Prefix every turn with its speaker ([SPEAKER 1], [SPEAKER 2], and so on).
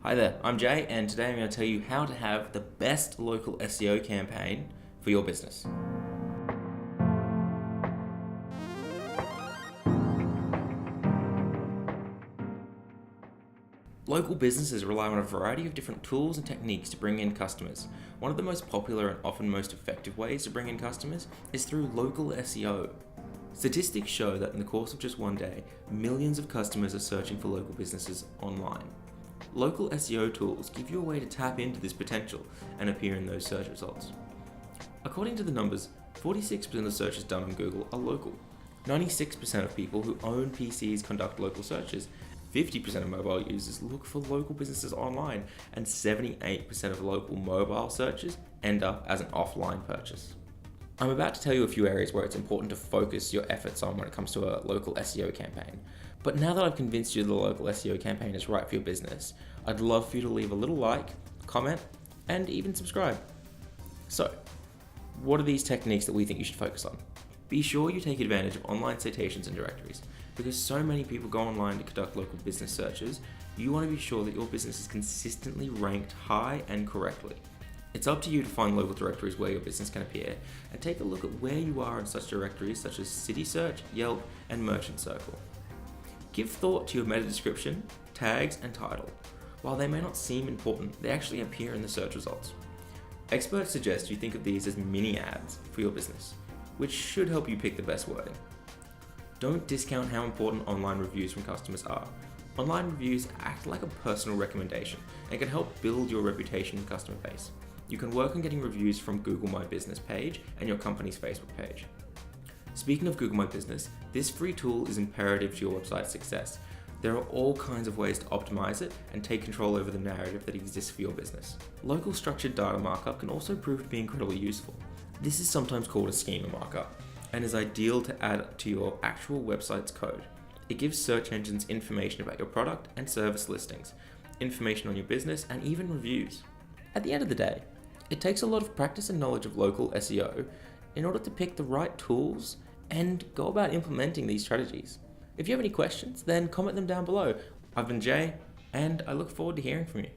[SPEAKER 1] Hi there, I'm Jay, and today I'm going to tell you how to have the best local SEO campaign for your business. Local businesses rely on a variety of different tools and techniques to bring in customers. One of the most popular and often most effective ways to bring in customers is through local SEO. Statistics show that in the course of just one day, millions of customers are searching for local businesses online. Local SEO tools give you a way to tap into this potential and appear in those search results. According to the numbers, 46% of searches done on Google are local. 96% of people who own PCs conduct local searches. 50% of mobile users look for local businesses online, and 78% of local mobile searches end up as an offline purchase. I'm about to tell you a few areas where it's important to focus your efforts on when it comes to a local SEO campaign. But now that I've convinced you the local SEO campaign is right for your business, I'd love for you to leave a little like, comment, and even subscribe. So, what are these techniques that we think you should focus on? Be sure you take advantage of online citations and directories. Because so many people go online to conduct local business searches, you want to be sure that your business is consistently ranked high and correctly. It's up to you to find local directories where your business can appear, and take a look at where you are in such directories such as City Search, Yelp, and Merchant Circle. Give thought to your meta description, tags, and title. While they may not seem important, they actually appear in the search results. Experts suggest you think of these as mini ads for your business, which should help you pick the best wording. Don't discount how important online reviews from customers are. Online reviews act like a personal recommendation and can help build your reputation and customer base. You can work on getting reviews from Google My Business page and your company's Facebook page. Speaking of Google My Business, this free tool is imperative to your website's success. There are all kinds of ways to optimize it and take control over the narrative that exists for your business. Local structured data markup can also prove to be incredibly useful. This is sometimes called a schema markup and is ideal to add to your actual website's code. It gives search engines information about your product and service listings, information on your business, and even reviews. At the end of the day, it takes a lot of practice and knowledge of local SEO in order to pick the right tools and go about implementing these strategies. If you have any questions, then comment them down below. I've been Jay, and I look forward to hearing from you.